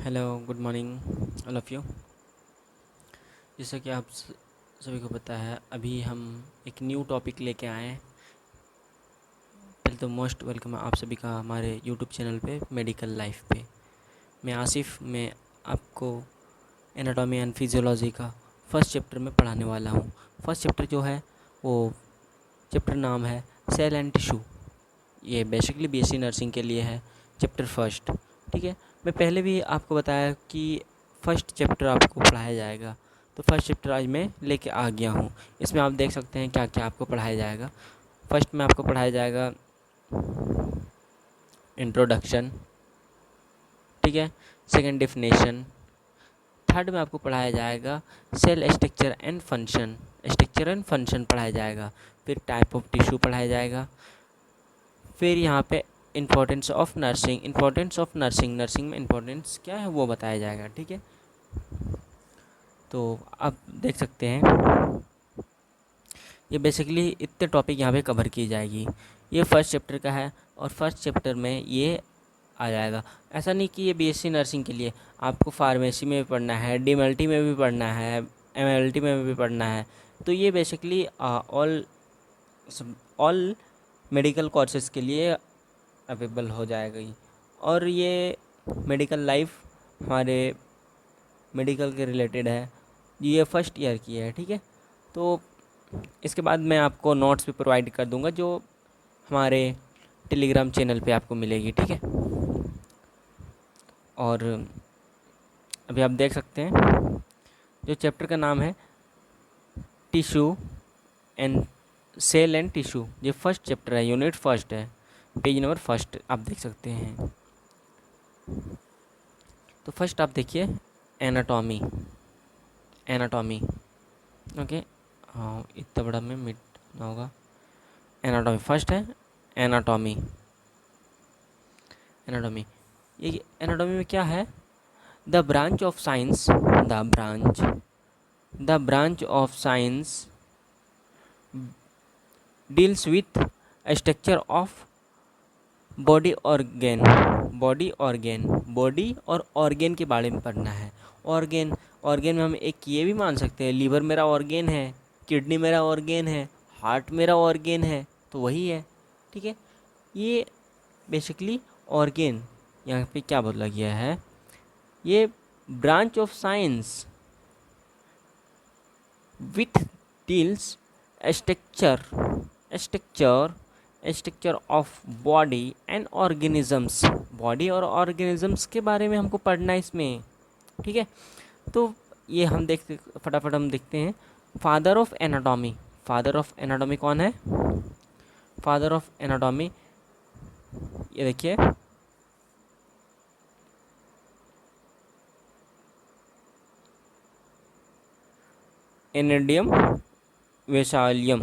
Hello, good morning all of you. जैसा कि आप सभी को पता है, अभी हम एक न्यू टॉपिक लेके आए हैं। पहले तो मोस्ट वेलकम है आप सभी का हमारे यूट्यूब चैनल पे मेडिकल लाइफ पे। मैं आसिफ, मैं आपको एनाटॉमी एंड फिजियोलॉजी का फर्स्ट चैप्टर में पढ़ाने वाला हूँ। फर्स्ट चैप्टर जो है वो चैप्टर नाम है सेल एंड टिश्यू। ये बेसिकली बीएससी नर्सिंग के लिए है, चैप्टर फर्स्ट। ठीक है, मैं पहले भी आपको बताया कि फ़र्स्ट चैप्टर आपको पढ़ाया जाएगा, तो फर्स्ट चैप्टर आज मैं लेके आ गया हूँ। इसमें आप देख सकते हैं क्या क्या आपको पढ़ाया जाएगा। फर्स्ट में आपको पढ़ाया जाएगा इंट्रोडक्शन, ठीक है। Second definition. थर्ड में आपको पढ़ाया जाएगा सेल स्ट्रक्चर एंड फंक्शन पढ़ाया जाएगा। फिर टाइप ऑफ टिश्यू पढ़ाया जाएगा। फिर यहाँ पे इम्पोर्टेंस ऑफ नर्सिंग में इम्पोर्टेंस क्या है वो बताया जाएगा, ठीक है। तो आप देख सकते हैं ये बेसिकली इतने टॉपिक यहाँ पे कवर की जाएगी। ये फर्स्ट चैप्टर का है और फर्स्ट चैप्टर में ये आ जाएगा। ऐसा नहीं कि ये बीएससी नर्सिंग के लिए, आपको फार्मेसी में भी पढ़ना है, डीएमएलटी में भी पढ़ना है, एमएलटी में भी पढ़ना है। तो ये बेसिकली ऑल मेडिकल कोर्सेज के लिए अवेलेबल हो जाएगा ही। और ये मेडिकल लाइफ हमारे मेडिकल के रिलेटेड है, ये फर्स्ट ईयर की है, ठीक है। तो इसके बाद मैं आपको नोट्स भी प्रोवाइड कर दूंगा जो हमारे टेलीग्राम चैनल पे आपको मिलेगी, ठीक है। और अभी आप देख सकते हैं जो चैप्टर का नाम है tissue and cell and tissue, ये फर्स्ट चैप्टर है, यूनिट फर्स्ट है, पेज नंबर फर्स्ट आप देख सकते हैं। तो फर्स्ट आप देखिए एनाटॉमी। ओके, हाँ इतना बड़ा में मिट ना होगा। एनाटॉमी फर्स्ट है। एनाटॉमी ये एनाटॉमी में क्या है? The branch of science deals with structure of body और ऑर्गेन के बारे में पढ़ना है। ऑर्गेन में हम एक ये भी मान सकते हैं, लीवर मेरा ऑर्गेन है, किडनी मेरा ऑर्गेन है, हार्ट मेरा ऑर्गेन है, तो वही है, ठीक है। ये बेसिकली ऑर्गेन यहाँ पे क्या बोला गया है, ये branch of science with deals structure structure of body and organisms के बारे में हमको पढ़ना है इसमें, ठीक है। तो ये हम देखते फटाफट हम देखते हैं। फादर ऑफ एनाटॉमी कौन है? फादर ऑफ एनाटॉमी ये देखिए, एनेडियम वेसालियम।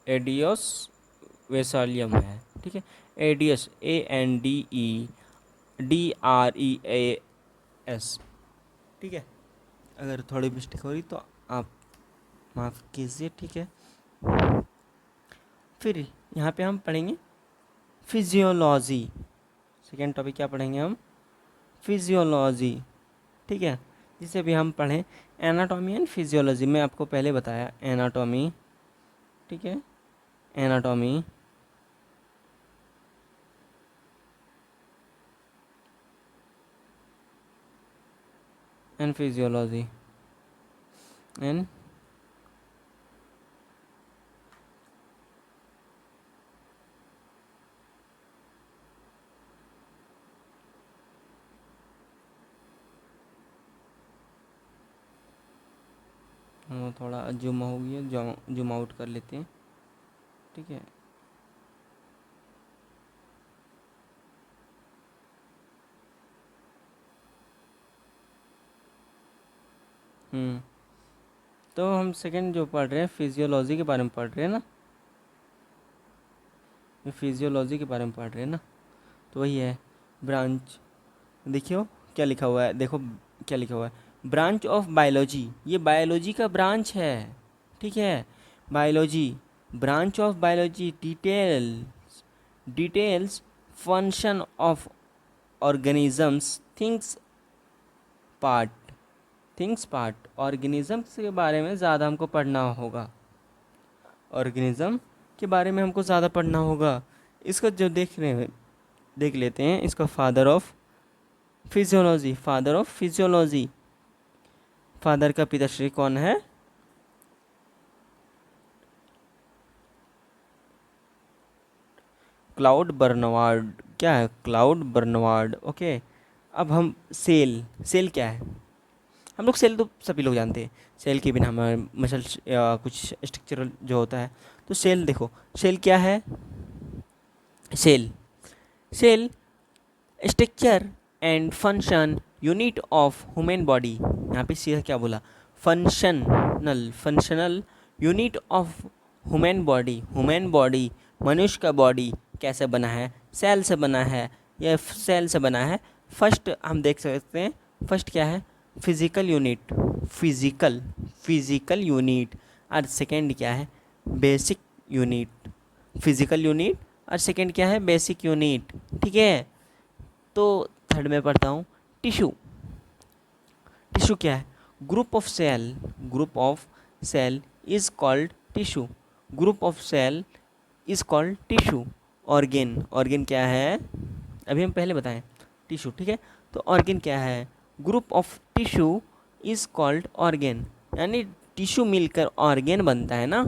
एडियस वेसालियम है, ठीक है। एडियस ANDEDREAS, ठीक है। अगर थोड़ी मिस्टेक हो रही तो आप माफ़ कीजिए, ठीक है। फिर यहाँ पे हम पढ़ेंगे फिजियोलॉजी। सेकेंड टॉपिक क्या पढ़ेंगे हम? फिजियोलॉजी, ठीक है। जिसे भी हम पढ़ें एनाटॉमी एंड फिजियोलॉजी। मैं आपको पहले बताया एनाटॉमी, ठीक है, एनाटॉमी एंड फिजियोलॉजी एंड थोड़ा जूम हो गया, जूम आउट कर लेते हैं, ठीक है। तो हम सेकंड जो पढ़ रहे हैं फिजियोलॉजी के बारे में पढ़ रहे हैं ना, फिजियोलॉजी के बारे में पढ़ रहे हैं ना, तो वही है ब्रांच। देखियो क्या लिखा हुआ है, देखो क्या लिखा हुआ है, ब्रांच ऑफ बायोलॉजी, ये बायोलॉजी का ब्रांच है, ठीक है। Biology, branch of biology details function of organisms, things part organisms के बारे में ज़्यादा हमको पढ़ना होगा, ऑर्गेनिज्म के बारे में हमको ज़्यादा पढ़ना होगा। इसका जो देख लेते हैं, इसका फादर ऑफ फिजियोलॉजी, फादर का पिताश्री कौन है? क्लाउड बर्नवार्ड। क्या है? क्लाउड बर्नवार्ड। ओके, अब हम सेल क्या है? हम लोग सेल तो सभी लोग जानते हैं, सेल के बिना हमारे मसल्स या कुछ स्ट्रक्चरल जो होता है। तो सेल देखो, सेल क्या है? Cell structure and function unit of human body. यहाँ पे सीधा क्या बोला? Functional unit of human body. मनुष्य का बॉडी कैसे बना है? सेल से बना है, या सेल से बना है। फर्स्ट हम देख सकते हैं, फर्स्ट क्या है? Physical unit. और सेकेंड क्या है? Basic unit. फिजिकल यूनिट और सेकेंड क्या है? बेसिक यूनिट, ठीक है। तो थर्ड में पढ़ता हूँ, टिश्यू क्या है? Group of cell is called tissue. Organ क्या है? अभी हम पहले बताएं, टिश्यू, ठीक है। तो ऑर्गेन क्या है? Group of tissue is called organ, यानी टिश्यू मिलकर ऑर्गेन बनता है ना।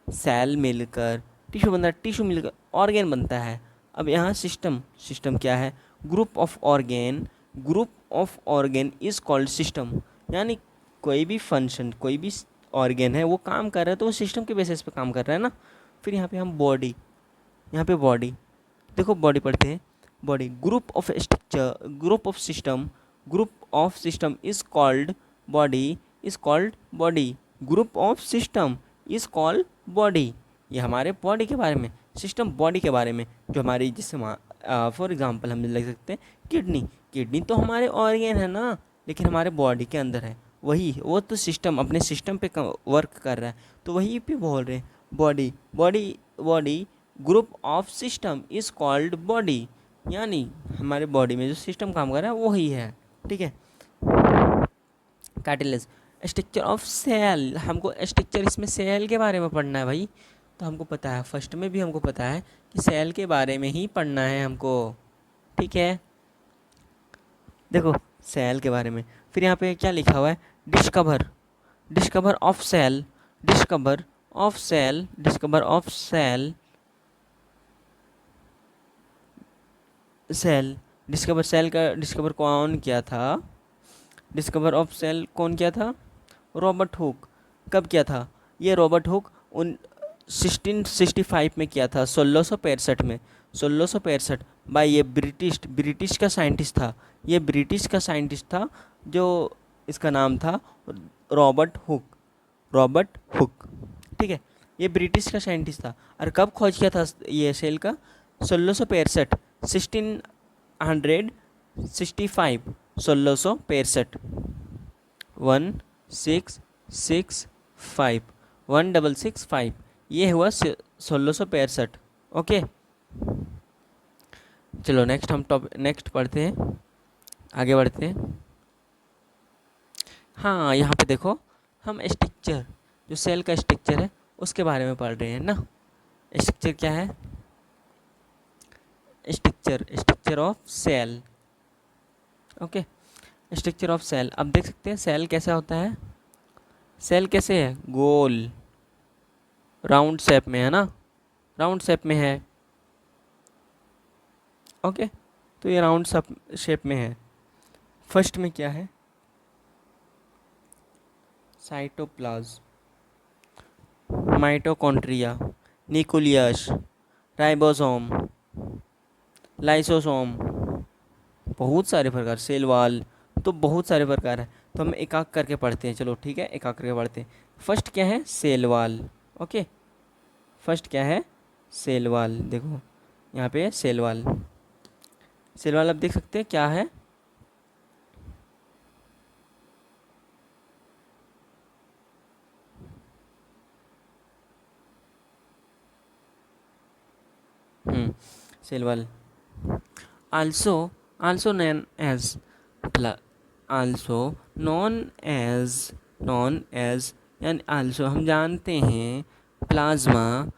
सेल मिलकर टिश्यू बनता है, टिश्यू मिलकर ऑर्गेन बनता है। अब यहाँ सिस्टम क्या है? Group of organ is called system, यानी कोई भी फंक्शन, कोई भी ऑर्गेन है वो काम कर रहा है तो वो सिस्टम के बेसिस पे काम कर रहा है ना। फिर यहाँ पे हम बॉडी, देखो बॉडी पढ़ते हैं। Body group of system is called body. Group of system is called body. ये हमारे बॉडी के बारे में, सिस्टम बॉडी के बारे में, जो हमारी जिससे फॉर एग्जांपल हम ले सकते हैं किडनी तो हमारे ऑर्गेन है ना, लेकिन हमारे बॉडी के अंदर है। वो तो सिस्टम अपने सिस्टम पे वर्क कर रहा है, तो वही पे बोल रहे हैं body group of system is called body, यानी हमारे बॉडी में जो सिस्टम काम कर रहा है वही है, ठीक है। कार्टिलेज, स्ट्रक्चर ऑफ सेल, हमको स्ट्रक्चर इसमें सेल के बारे में पढ़ना है भाई। तो हमको पता है, फर्स्ट में भी हमको पता है कि सेल के बारे में ही पढ़ना है हमको, ठीक है। देखो सेल के बारे में, फिर यहाँ पे क्या लिखा हुआ है? Discover of cell. डिस्कवर कौन किया था? डिस्कवर ऑफ सेल कौन किया था? Robert Hooke. कब किया था? ये रॉबर्ट हुक 1665 में किया था, 1665 में, 1665 बाय ये ब्रिटिश का साइंटिस्ट था, जो इसका नाम था रॉबर्ट हुक, ठीक है। ये ब्रिटिश का साइंटिस्ट था। और कब खोज किया था ये सेल का? 1665, 1665, 1665, ये हुआ 1665। ओके, चलो नेक्स्ट पढ़ते हैं, आगे बढ़ते हैं। हाँ, यहाँ पे देखो हम स्ट्रक्चर, जो सेल का स्ट्रक्चर है उसके बारे में पढ़ रहे हैं ना। स्ट्रक्चर क्या है? Structure of cell. Okay, structure of cell. अब देख सकते हैं सेल कैसा होता है। सेल कैसे है? गोल राउंड शेप में है ना, राउंड शेप में है। ओके, तो ये राउंड शेप में है। फर्स्ट में क्या है? Cytoplasm, mitochondria, nucleus, ribosome, lysosome, बहुत सारे प्रकार, सेल वॉल, तो बहुत सारे प्रकार है। तो हम एक एक करके पढ़ते हैं, चलो ठीक है, एक एक करके पढ़ते हैं। फर्स्ट क्या है? Cell wall. ओके, फर्स्ट क्या है? Cell wall. देखो यहाँ पे सेल वॉल आप देख सकते हैं क्या है? Cell wall also known as pla- also known as यानी also हम जानते हैं प्लाज्मा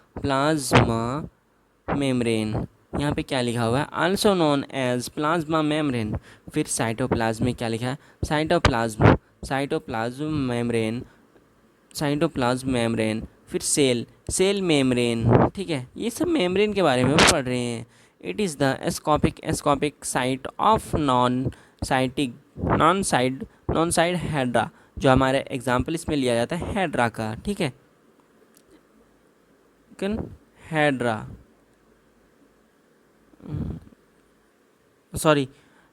मेम्ब्रेन। यहाँ पे क्या लिखा हुआ है, also known as plasma membrane. फिर साइटोप्लाज्म में क्या लिखा है, साइटोप्लाज्म मेम्ब्रेन। फिर सेल मेम्ब्रेन। ठीक है, ये सब मेम्ब्रेन के बारे में पढ़ रहे हैं। It is the escopic site of non side hydra, जो हमारे एग्जाम्पल इसमें लिया जाता है हेड्रा का। ठीक है, हेड्रा सॉरी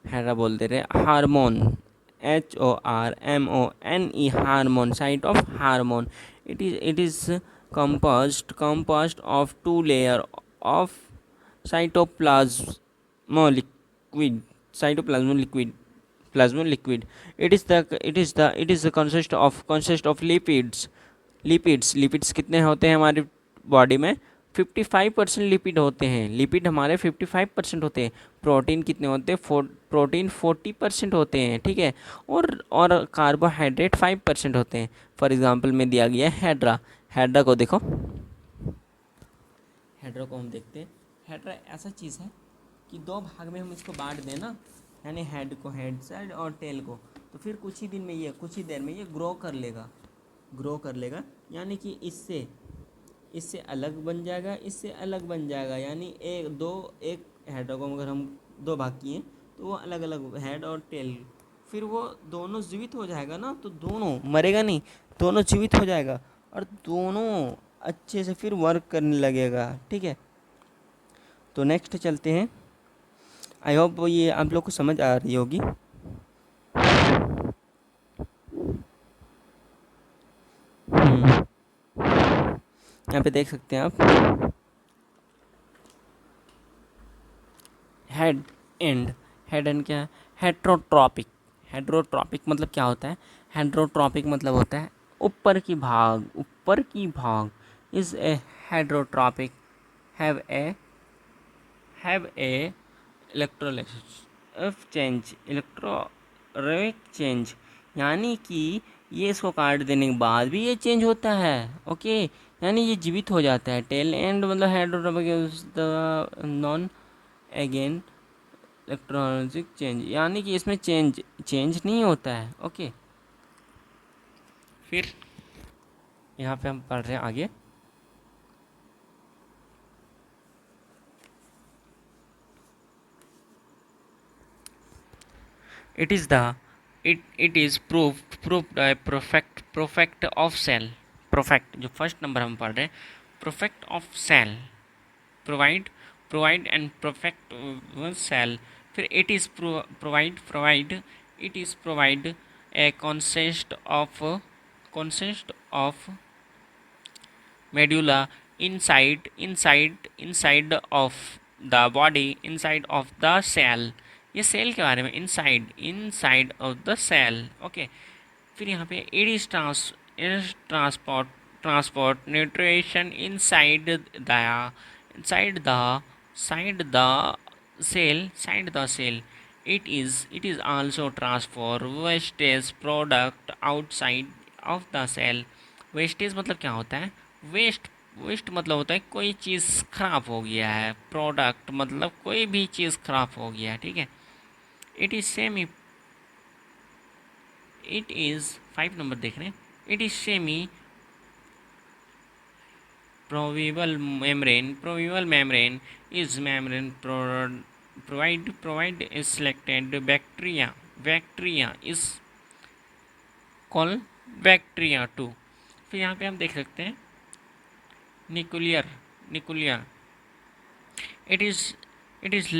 हेड्रा बोल दे रहे, hormone, HORMONE, hormone, site of hormone. it is composed of two layer of cytoplasm liquid plasma liquid. It is the consist of lipids कितने होते हैं हमारे बॉडी में, 55% लिपिड होते हैं। लिपिड हमारे 55% होते हैं। प्रोटीन कितने होते हैं, प्रोटीन 40% होते हैं। ठीक है, और कार्बोहाइड्रेट 5% होते हैं। फॉर एग्जांपल में दिया गया है हेड्रा को देखो, हेड्रा को हम देखते हैं। हेड्रा ऐसा चीज़ है कि दो भाग में हम इसको बांट दें ना, यानी हेड को, हेड साइड और टेल को, तो फिर कुछ ही देर में ये ग्रो कर लेगा, यानी कि इससे अलग बन जाएगा, यानी एक हेड को अगर हम दो भाग किए तो वो अलग अलग हेड और टेल, फिर वो दोनों जीवित हो जाएगा ना, तो दोनों मरेगा नहीं, दोनों जीवित हो जाएगा और दोनों अच्छे से फिर वर्क करने लगेगा। ठीक है, तो नेक्स्ट चलते हैं। आई होप ये आप लोग को समझ आ रही होगी। यहाँ पे देख सकते हैं आप, हेड एंड क्या है, हेड्रोट्रॉपिक मतलब क्या होता है, हेड्रोट्रॉपिक मतलब होता है ऊपर की भाग is a hydrotropic have a electrolytic change, यानी कि ये इसको काट देने के बाद भी ये चेंज होता है। ओके, यानी ये जीवित हो जाता है। टेल एंड मतलब हेड्रोट्रॉपिक द नॉन अगेन इलेक्ट्रोलिक चेंज, यानी कि इसमें चेंज नहीं होता है। ओके, फिर यहाँ पे हम पढ़ रहे हैं आगे। It is proved a perfect of cell, perfect जो फर्स्ट नंबर हम पढ़ रहे हैं, perfect of cell, provide and perfect cell। फिर it is provide a consist of medulla inside of the body, inside of the cell। ये cell के बारे में, inside of the cell. Okay, फिर यहाँ पे it is transport nutrition inside the cell. It is also transfer wastage product outside of the cell. Wastage मतलब क्या होता है, वेस्ट मतलब होता है कोई चीज़ खराब हो गया है, प्रोडक्ट मतलब कोई भी चीज़ खराब हो गया है। ठीक है, इट इज 5 नंबर देख रहे हैं। It is semi permeable membrane is membrane provide a selected bacteria is called bacteria too। फिर यहाँ पे हम देख सकते हैं nuclear it is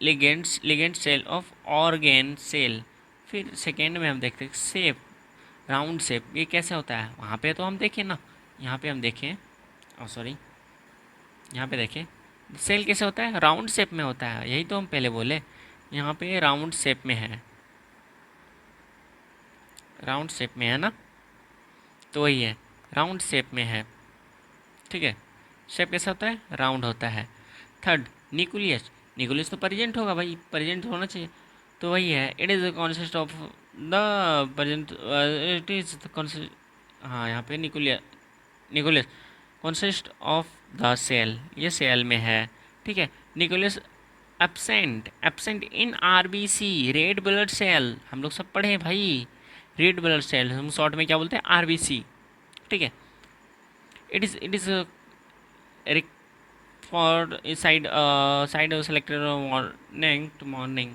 ligand cell of organ cell. फिर सेकेंड में हम देखते हैं राउंड शेप, ये कैसे होता है, वहाँ पे तो हम देखें ना, यहाँ पे हम देखें, सॉरी यहाँ पे देखें सेल कैसे होता है, राउंड शेप में होता है, यही तो हम पहले बोले, यहाँ पे राउंड शेप में है, राउंड शेप में है ना, तो वही है, राउंड शेप में है। ठीक है, शेप कैसा होता है, राउंड होता है। थर्ड न्यूक्लियस, न्यूक्लियस तो प्रेजेंट होगा भाई, प्रेजेंट होना चाहिए, तो वही है। It is consist of the present, it is consist, हाँ यहाँ पे nucleus, nucleus consist of the cell, ये सेल में है, ठीक है। Nucleus absent, absent in RBC, red blood cell, हम लोग सब पढ़े हैं भाई, रेड ब्लड सेल हम शॉर्ट में क्या बोलते हैं, आरबीसी, ठीक है। It is for side side selected morning to morning,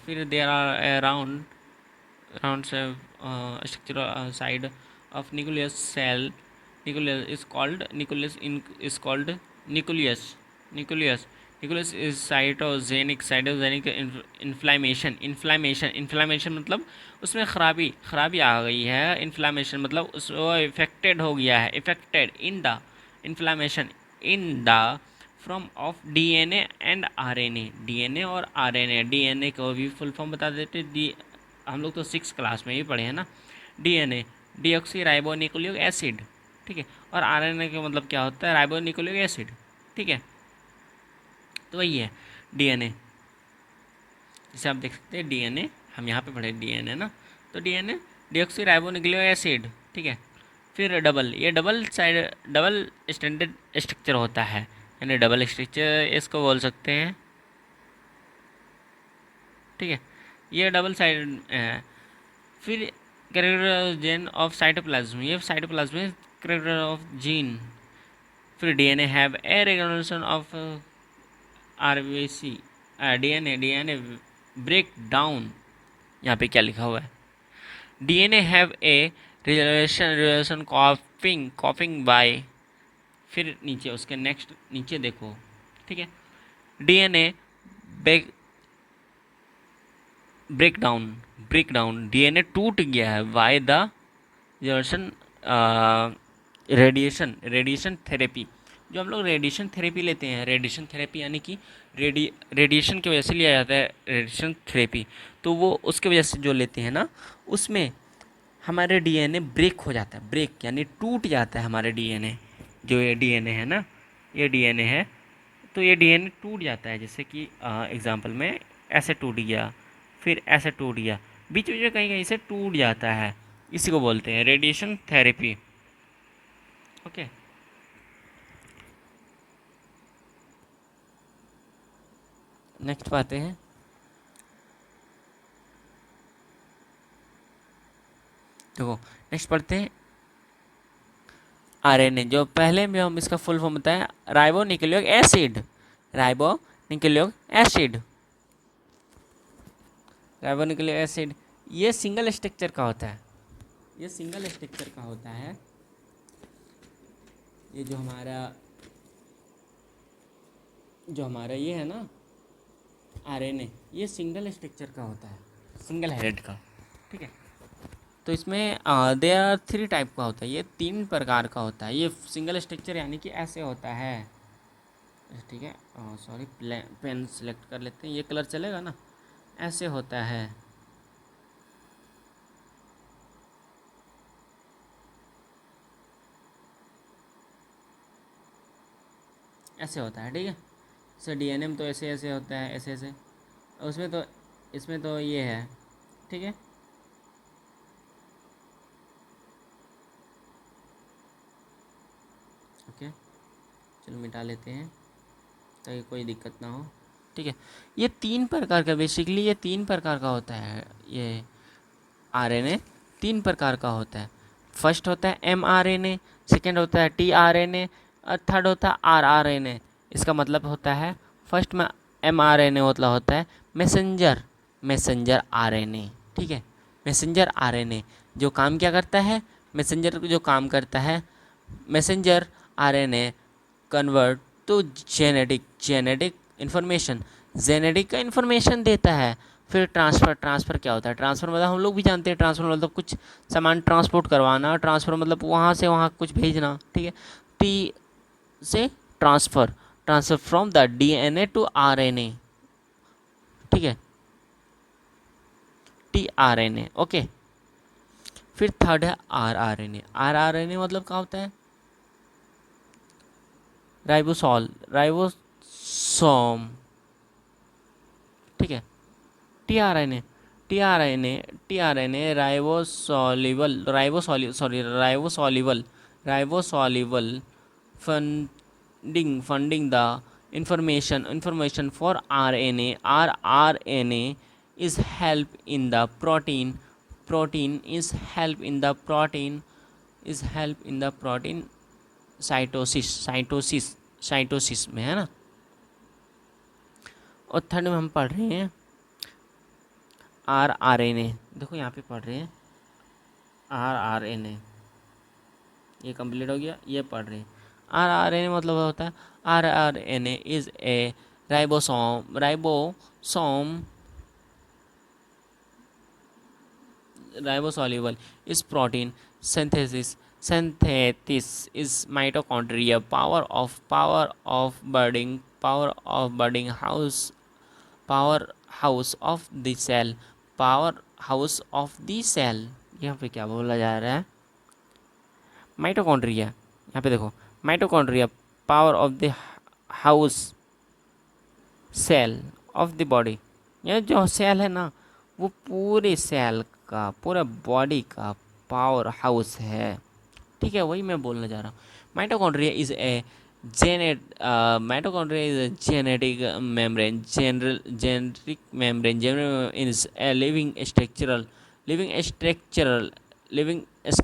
फिर there are around structure side of nucleus cell, nucleus is called nucleus, nucleus is cytogenic inflammation मतलब उसमें खराबी आ गई है, इन्फ्लामेशन मतलब उस वो इफेक्टेड हो गया है, affected in the inflammation in the from of DNA and RNA, DNA और आरएनए, डीएनए को भी फुल फॉर्म बता देते, डी हम लोग तो 6 क्लास में ही पढ़े हैं ना, DNA deoxy ribo nucleic acid, ठीक है, और आरएनए का मतलब क्या होता है, राइबो न्यूक्लिक एसिड, ठीक है। तो वही है डीएनए, जैसे आप देख सकते हैं डीएनए, हम यहाँ पे पढ़े डीएनए ना, तो DNA deoxy ribo nucleic acid, ठीक है। फिर डबल, ये डबल स्टैंडर्ड स्ट्रक्चर होता है, यानी डबल स्ट्रक्चर इसको बोल सकते हैं, ठीक है, ये डबल साइड है। फिर कैरेक्टर जेन ऑफ साइटोप्लाज्म, ये साइटोप्लाज्म में कैरेक्टर ऑफ जीन। फिर DNA have a regulation of RBC, DNA break down, यहाँ पे क्या लिखा हुआ है, DNA have a relation copying by, फिर नीचे उसके नेक्स्ट नीचे देखो, ठीक है, डीएनए ब्रेक डाउन डीएनए टूट गया है बाय द रेडिएशन थेरेपी, जो हम लोग रेडिएशन थेरेपी लेते हैं, रेडिएशन थेरेपी यानी कि रेडिएशन की वजह से लिया जाता है रेडिएशन थेरेपी, तो वो उसके वजह से जो लेते हैं ना, उसमें हमारे डीएनए ब्रेक हो जाता है, ब्रेक यानी टूट जाता है हमारे डीएनए, जो ये डीएनए है ना, ये डीएनए है, तो ये डीएनए टूट जाता है, जैसे कि एग्जांपल में ऐसे टूट गया, फिर ऐसे टूट गया, बीच बीच में कहीं कहीं से टूट जाता है, इसी को बोलते हैं रेडिएशन थेरेपी, ओके। नेक्स्ट बातें हैं, देखो नेक्स्ट पढ़ते हैं आरएनए, जो पहले में हम इसका फुल फॉर्म बताएं, ribo nucleic acid, ribo nucleic acid, ribo nucleic acid, ये सिंगल स्ट्रक्चर का होता है, ये सिंगल स्ट्रक्चर का होता है, ये जो हमारा ये है ना आरएनए, ये सिंगल स्ट्रक्चर का होता है, सिंगल हेडेड का, ठीक है। तो इसमें देयर आर 3 टाइप का होता है, ये 3 प्रकार का होता है, ये सिंगल स्ट्रक्चर यानी कि ऐसे होता है, ठीक है, सॉरी पेन सेलेक्ट कर लेते हैं, ये कलर चलेगा ना, ऐसे होता है, ऐसे होता है, ठीक है। जैसे डीएनए में तो ऐसे ऐसे होता है, ऐसे ऐसे, उसमें तो इसमें तो ये है, ठीक है, ओके, चलो मिटा लेते हैं ताकि कोई दिक्कत ना हो, ठीक है। ये 3 प्रकार का, बेसिकली ये 3 प्रकार का होता है, ये आरएनए 3 प्रकार का होता है, फर्स्ट होता है एमआरएनए, सेकेंड होता है टीआरएनए, और थर्ड होता है आरआरएनए। इसका मतलब होता है, फर्स्ट में एमआरएनए मतलब होता है मैसेंजर आरएनए, ठीक है, मैसेंजर आरएनए जो काम क्या करता है, मैसेंजर जो काम करता है, messenger RNA convert to genetic information, genetic का इन्फॉर्मेशन देता है। फिर ट्रांसफ़र क्या होता है, ट्रांसफ़र मतलब हम लोग भी जानते हैं, ट्रांसफ़र मतलब कुछ सामान ट्रांसपोर्ट करवाना, ट्रांसफ़र मतलब वहाँ से वहाँ कुछ भेजना, ठीक है। टी से transfer from the DNA to RNA, ठीक है, टीआरएनए, ओके। फिर थर्ड है आरआरएनए मतलब क्या होता है, राइबोसोल सोम, ठीक है। TRNA, tRNA, tRNA ribosoluble funding the information for RNA. rRNA is help in the protein is help in the protein cytosis में, है ना। और थर्ड में हम पढ़ रहे हैं rRNA, देखो यहाँ पे पढ़ रहे हैं rRNA, ये कंप्लीट हो गया, ये पढ़ रहे हैं rRNA मतलब होता है rRNA is a ribosoluble is protein synthesis is mitochondria power of budding powerhouse of the cell, यहाँ पे क्या बोला जा रहा है, माइटोकॉन्ड्रिया, यहाँ पे देखो mitochondria power of the house cell of the body, ये जो सेल है ना वो पूरे सेल का, पूरा बॉडी का पावर हाउस है, ठीक है। वही मैं बोलने जा रहा हूँ। Mitochondria is a genetic membrane, genetic membrane is a living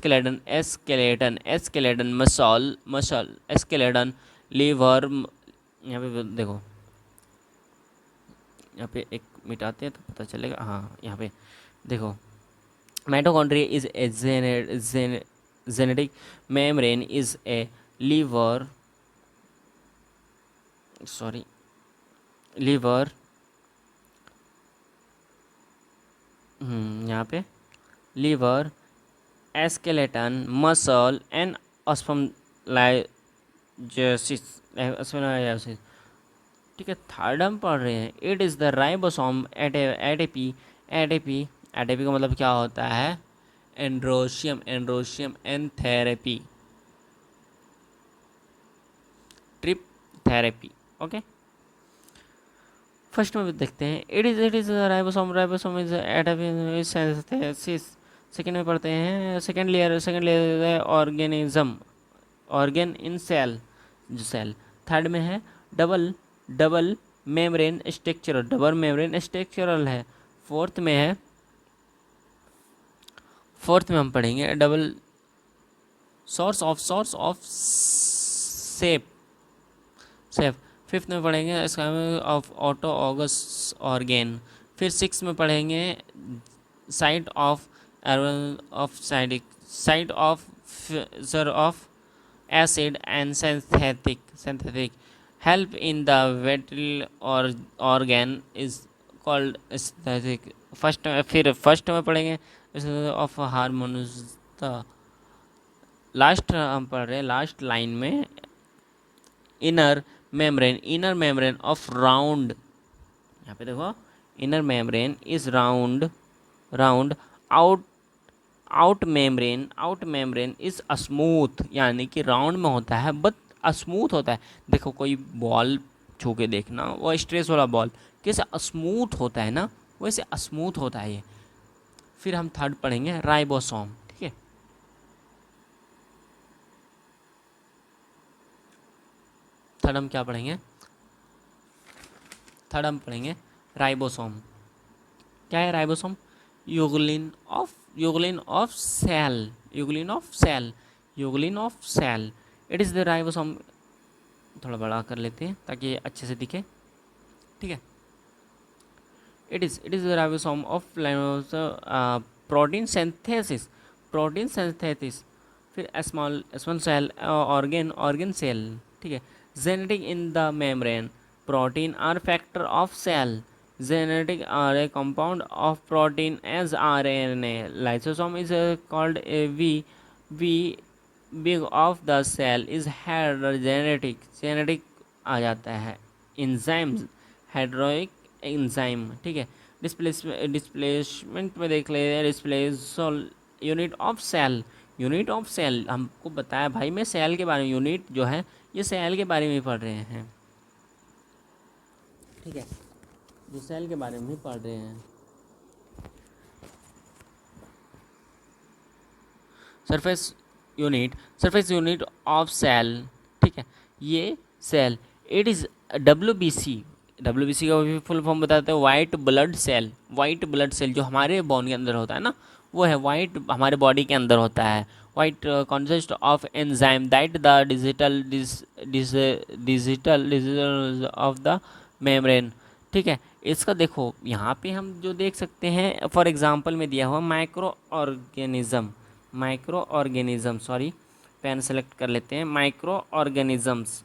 skeleton muscle skeleton liver, यहाँ पे देखो, यहाँ पे एक मिटाते हैं तो पता चलेगा, हाँ यहाँ पे देखो, mitochondria is a genetic membrane is a liver यहाँ पे liver skeleton muscle and osmolysis, ठीक है। थर्ड हम पढ़ रहे हैं it is the ribosome ATP का मतलब क्या होता है, androecium an therapy, trip therapy, okay. First में देखते हैं it is ribosome is ATP synthesis. Second में पढ़ते हैं second layer organ in cell, जो सेल। थर्ड में है डबल मेम्ब्रेन स्ट्रक्चरल है। फोर्थ में हम पढ़ेंगे double source of sap. Fifth में पढ़ेंगे इसका ऑफ ऑटोऑगस ऑर्गेन। फिर सिक्स में पढ़ेंगे site of acid and synthetic help in the vital organ is called aesthetic। First में पढ़ेंगे ऑफ हार्मोन्स। लास्ट हम पढ़ रहे हैं लास्ट लाइन में इनर मेम्ब्रेन ऑफ राउंड, यहाँ पे देखो inner membrane is round out membrane is smooth, यानी कि राउंड में होता है बट स्मूथ होता है। देखो कोई बॉल छू के देखना, वो स्ट्रेस वाला बॉल कैसे स्मूथ होता है ना, वैसे स्मूथ होता है ये। फिर हम थर्ड पढ़ेंगे राइबोसोम, ठीक है। थर्ड हम क्या पढ़ेंगे, थर्ड हम पढ़ेंगे राइबोसोम। क्या है ribosome, euglena of cell. It is the ribosome, थोड़ा बड़ा कर लेते हैं ताकि ये अच्छे से दिखे, ठीक है। It is the ribosome of protein synthesis. फिर स्मॉल सेल ऑर्गन सेल, ठीक है। Genetic in the membrane, protein are factor of cell, genetic are a compound of protein as RNA. Lysosome is called a big of the cell is genetic आ जाता है। enzymes हाइड्रोइक enzyme, ठीक है। Displacement में देख लेते हैं, डिस्प्लेसल यूनिट ऑफ सेल हमको बताया भाई, मैं सेल के बारे में, यूनिट जो है ये सेल के बारे में पढ़ रहे हैं। ठीक है, जो सेल के बारे में ही पढ़ रहे हैं। सरफेस यूनिट ऑफ सेल, ठीक है, ये cell it is WBC। WBC का भी फुल फॉर्म बताते हैं white blood cell. White blood cell जो हमारे बॉडी के अंदर होता है ना, वो है वाइट, हमारे बॉडी के अंदर होता है। White consist of enzyme that the digital of the membrane, ठीक है। इसका देखो यहाँ पे हम जो देख सकते हैं, फॉर एग्जांपल में दिया हुआ micro organism, sorry pen select कर लेते हैं। Micro organisms.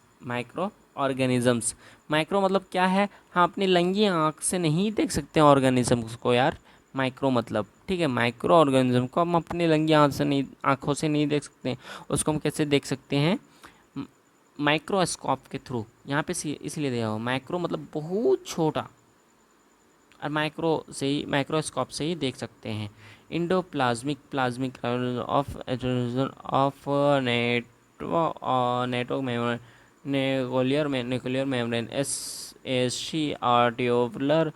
माइक्रो मतलब क्या है, हम अपनी नंगी आँख से नहीं देख सकते हैं ऑर्गेनिज्म को यार, माइक्रो मतलब, ठीक है। माइक्रो ऑर्गेनिज्म को हम अपनी नंगी आँखों से नहीं देख सकते हैं। उसको हम कैसे देख सकते हैं, माइक्रोस्कोप के थ्रू। यहाँ पे इसलिए दिया हुआ माइक्रो मतलब बहुत छोटा, और माइक्रोस्कोप से ही देख सकते हैं। Plasmic of NATO membrane, nuclear membrane, SC are tubular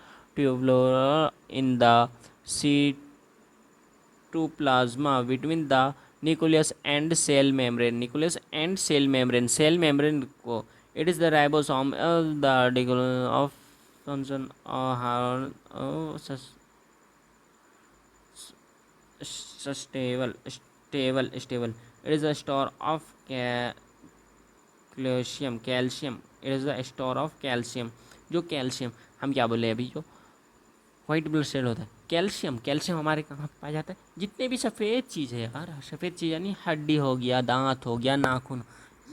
in the cytoplasma between the nucleus and cell membrane, cell membrane को it is the ribosome, the development of function stable. It is a store of calcium. It is the store of calcium. जो calcium हम क्या बोले अभी, जो white blood cell होता है, calcium हमारे कहाँ पाया जाता है, जितने भी सफ़ेद चीज़ है यार, सफ़ेद चीज़ यानी हड्डी हो गया, दांत हो गया, नाखून,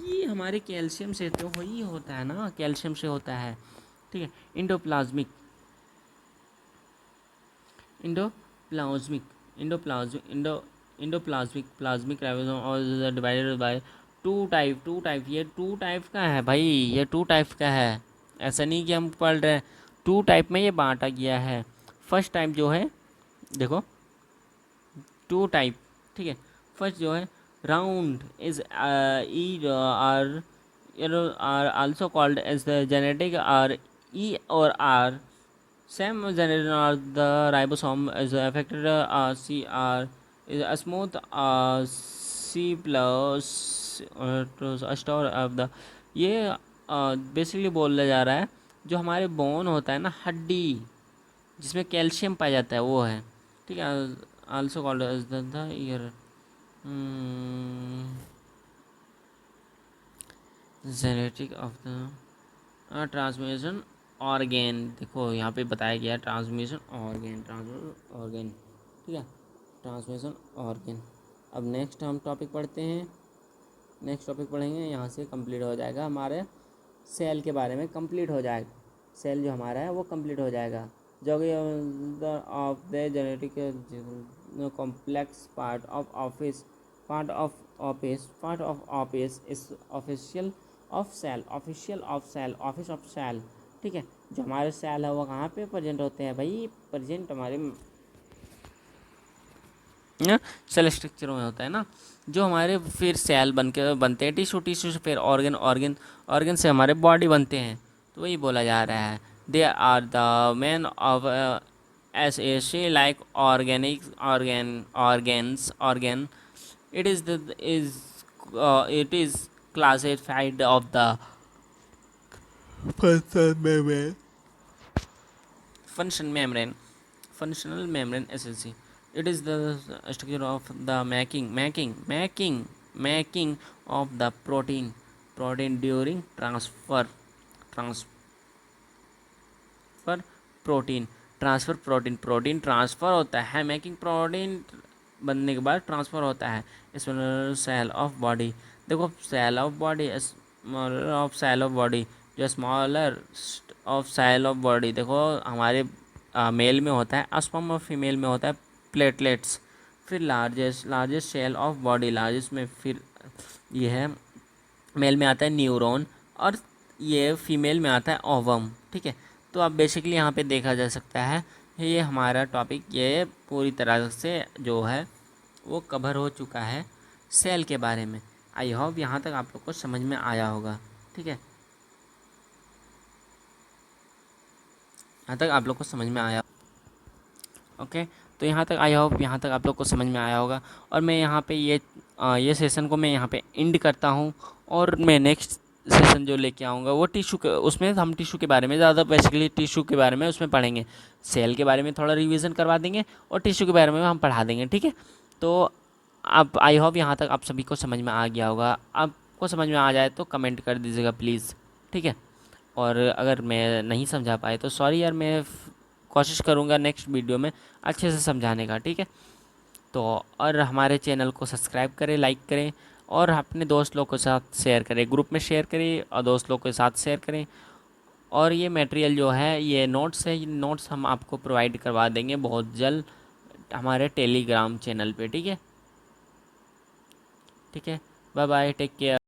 ये हमारे कैल्शियम से तो वही होता है ना, कैल्शियम से होता है, ठीक है। प्लाज्मिक राइबोसोम और डिवाइडेड बाय टू टाइप। ये टू टाइप का है भाई, ये टू टाइप का है, ऐसा नहीं कि हम पढ़ रहे हैं। टू टाइप में ये बांटा गया है। फर्स्ट टाइप जो है, देखो टू टाइप, ठीक है। फर्स्ट जो है round is R also called as the genetic R E और R same genetic R the ribosome is affected C R is a smooth C plus store of the, ये basically बोला जा रहा है जो हमारे बोन होता है ना, हड्डी जिसमें कैल्शियम पाया जाता है, वो है, ठीक है। Also called as the year genetic of the transmission organ. देखो यहाँ पे बताया गया ट्रांसमिशन ऑर्गेन, ठीक है, ट्रांसमिशन ऑर्गेन। अब नेक्स्ट हम टॉपिक पढ़ते हैं, नेक्स्ट टॉपिक पढ़ेंगे, यहाँ से कंप्लीट हो जाएगा हमारे सेल के बारे में, कंप्लीट हो जाएगा सेल जो हमारा है वो कंप्लीट हो जाएगा। जो of the genetic complex part of office is official of cell, ठीक है। जो हमारे सेल है वो कहाँ पे प्रेजेंट होते हैं भाई, प्रेजेंट हमारे सेल स्ट्रक्चर में होता है ना, जो हमारे फिर सेल बनते हैं, टिश्यू से फिर ऑर्गन से हमारे बॉडी बनते हैं। तो वही बोला जा रहा है, they are the main of S like organ. It is classified of the functional membrane SLC. It is the structure of the making of the protein during transfer protein transfer होता है, मेकिंग प्रोटीन बनने के बाद transfer होता है। Smaller cell of body, देखो cell of body, smaller of cell of body, जो smaller of cell of body देखो हमारे मेल में होता है, स्पर्म और फीमेल में होता है प्लेटलेट्स। फिर largest cell of body, largest में फिर ये है मेल में आता है न्यूरॉन, और ये फीमेल में आता है ओवम, ठीक है। तो अब बेसिकली यहाँ पे देखा जा सकता है ये हमारा टॉपिक ये पूरी तरह से जो है वो कवर हो चुका है सेल के बारे में। आई होप यहाँ तक आप लोग को समझ में आया होगा, ठीक है। यहाँ तक आप लोग को समझ में आया? ओके, तो यहाँ तक आई होप यहाँ तक आप लोग को समझ में आया होगा। और मैं यहाँ पे ये सेशन को मैं यहाँ पे एंड करता हूँ। और मैं नेक्स्ट सेशन जो लेके आऊँगा वो टिश्यू के, उसमें हम टिश्यू के बारे में ज़्यादा, बेसिकली टिश्यू के बारे में उसमें पढ़ेंगे। सेल के बारे में थोड़ा रिवीजन करवा देंगे और टिश्यू के बारे में हम पढ़ा देंगे, ठीक है। तो आप आई होप यहाँ तक आप सभी को समझ में आ गया होगा। आपको समझ में आ जाए तो कमेंट कर दीजिएगा प्लीज़, ठीक है। और अगर मैं नहीं समझा पाए तो सॉरी यार, मैं कोशिश करूँगा नेक्स्ट वीडियो में अच्छे से समझाने का, ठीक है। तो और हमारे चैनल को सब्सक्राइब करें, लाइक करें और अपने दोस्त लोग के साथ शेयर करें, ग्रुप में शेयर करें और दोस्त लोग के साथ शेयर करें। और ये मटेरियल जो है, ये नोट्स है, ये नोट्स हम आपको प्रोवाइड करवा देंगे बहुत जल्द हमारे टेलीग्राम चैनल पे, ठीक है। ठीक है, बाय बाय, टेक केयर।